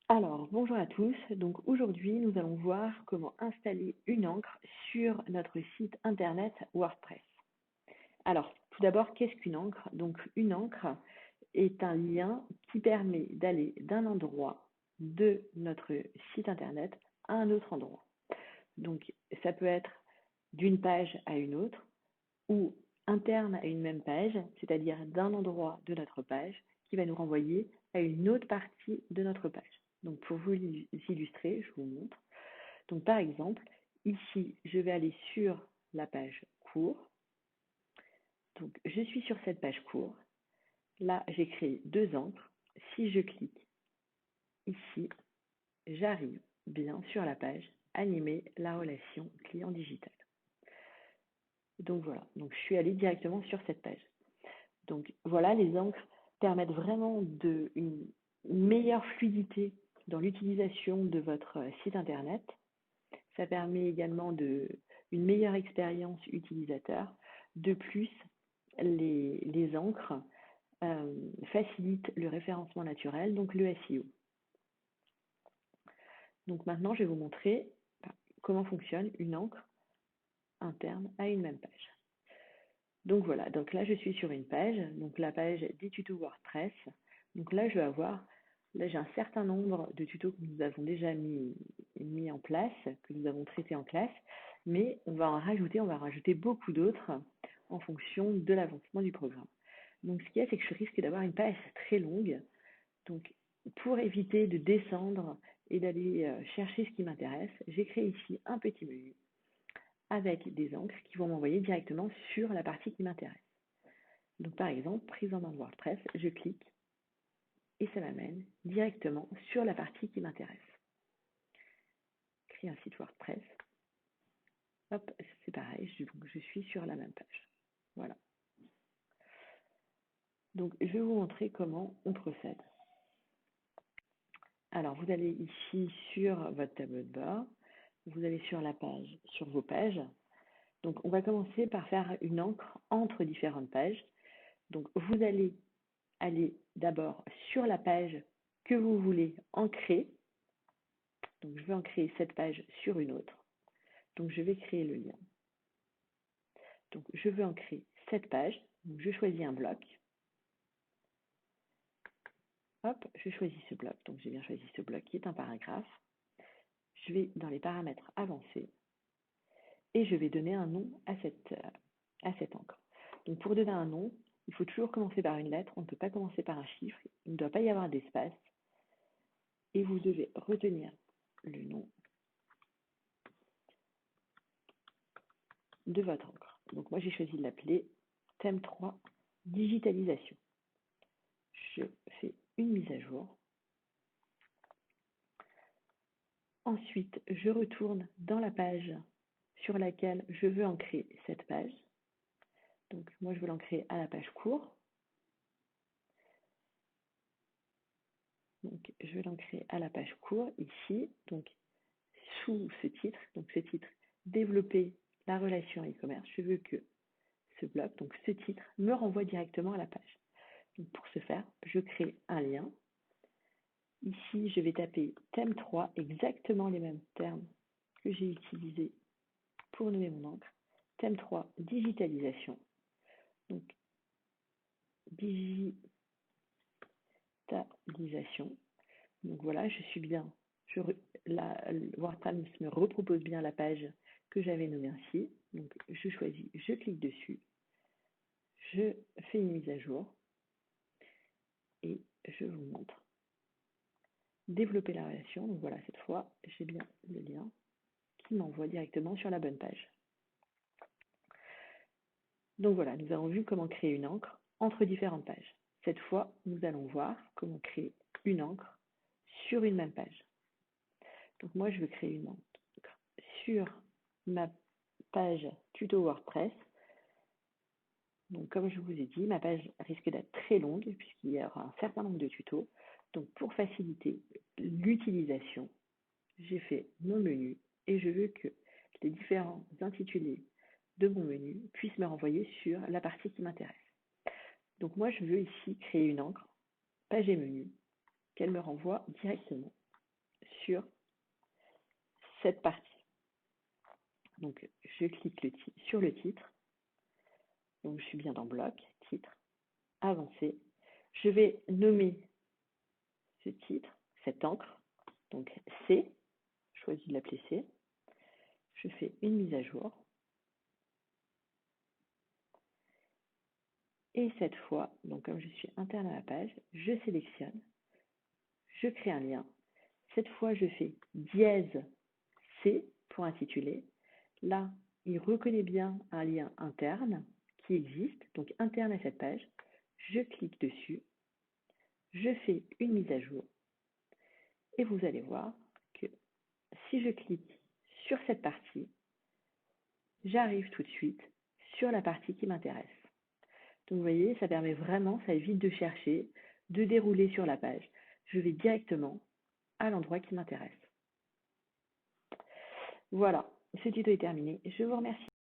Alors, bonjour à tous. Donc aujourd'hui, nous allons voir comment installer une encre sur notre site internet WordPress. Alors, tout d'abord, qu'est-ce qu'une encre? Donc, une encre est un lien qui permet d'aller d'un endroit de notre site internet à un autre endroit. Donc, ça peut être d'une page à une autre ou interne à une même page, c'est-à-dire d'un endroit de notre page qui va nous renvoyer à une autre partie de notre page. Donc pour vous illustrer, je vous montre. Donc par exemple, ici, je vais aller sur la page cours. Donc je suis sur cette page cours. Là, j'ai créé deux encres. Si je clique ici, j'arrive bien sur la page Animer la relation client digital. Donc voilà, donc je suis allée directement sur cette page. Donc voilà, les encres permettent vraiment une meilleure fluidité dans l'utilisation de votre site internet. Ça permet également une meilleure expérience utilisateur. De plus, les encres facilitent le référencement naturel, donc le SEO. Donc maintenant, je vais vous montrer comment fonctionne une encre interne à une même page. Donc voilà, donc là je suis sur une page, donc la page des tutos WordPress. Donc là je vais avoir, là j'ai un certain nombre de tutos que nous avons déjà mis en place, que nous avons traités en classe, mais on va rajouter beaucoup d'autres en fonction de l'avancement du programme. Donc ce qu'il y a, c'est que je risque d'avoir une page très longue. Donc pour éviter de descendre et d'aller chercher ce qui m'intéresse, j'ai créé ici un petit menu avec des encres qui vont m'envoyer directement sur la partie qui m'intéresse. Donc par exemple, prise en main de WordPress, je clique et ça m'amène directement sur la partie qui m'intéresse. Créer un site WordPress. Hop, c'est pareil, je suis sur la même page. Voilà. Donc je vais vous montrer comment on procède. Alors vous allez ici sur votre tableau de bord, vous allez sur la page, sur vos pages. Donc on va commencer par faire une encre entre différentes pages. Donc vous allez aller d'abord sur la page que vous voulez ancrer. Donc je vais ancrer cette page sur une autre. Donc je vais créer le lien. Donc je veux ancrer cette page. Donc je choisis un bloc. Hop, je choisis ce bloc. Donc j'ai bien choisi ce bloc qui est un paragraphe. Je vais dans les paramètres avancés et je vais donner un nom à cette encre. Donc pour donner un nom, il faut toujours commencer par une lettre. On ne peut pas commencer par un chiffre. Il ne doit pas y avoir d'espace. Et vous devez retenir le nom de votre encre. Donc moi j'ai choisi de l'appeler thème 3 digitalisation. Je fais une mise à jour. Ensuite, je retourne dans la page sur laquelle je veux ancrer cette page. Donc moi je veux l'ancrer à la page cours. Donc je vais l'ancrer à la page cours ici, donc sous ce titre. Donc ce titre, développer la relation e-commerce. Je veux que ce bloc, donc ce titre, me renvoie directement à la page. Donc pour ce faire, je crée un lien. Ici, je vais taper thème 3, exactement les mêmes termes que j'ai utilisés pour nommer mon encre. Thème 3, digitalisation. Donc, digitalisation. Donc voilà, je suis bien. WordPress me repropose bien la page que j'avais nommée ainsi. Donc, je choisis, je clique dessus. Je fais une mise à jour. Et je vous montre. Développer la relation. Donc voilà, cette fois, j'ai bien le lien qui m'envoie directement sur la bonne page. Donc voilà, nous avons vu comment créer une encre entre différentes pages. Cette fois, nous allons voir comment créer une encre sur une même page. Donc moi, je veux créer une encre sur ma page tuto WordPress. Donc comme je vous ai dit, ma page risque d'être très longue puisqu'il y aura un certain nombre de tutos. Donc pour faciliter l'utilisation, j'ai fait mon menu et je veux que les différents intitulés de mon menu puissent me renvoyer sur la partie qui m'intéresse. Donc moi, je veux ici créer une encre, page et menu, qu'elle me renvoie directement sur cette partie. Donc, je clique sur le titre. Donc, je suis bien dans bloc, titre, avancer. Je vais nommer ce titre, cette encre, donc C. Je choisis de l'appeler C. Je fais une mise à jour. Et cette fois, donc comme je suis interne à la page, je sélectionne, je crée un lien. Cette fois, je fais dièse C pour intituler. Là, il reconnaît bien un lien interne qui existe, donc interne à cette page. Je clique dessus, je fais une mise à jour et vous allez voir que si je clique sur cette partie, j'arrive tout de suite sur la partie qui m'intéresse. Donc vous voyez, ça permet vraiment, ça évite de chercher, de dérouler sur la page. Je vais directement à l'endroit qui m'intéresse. Voilà, ce tuto est terminé. Je vous remercie.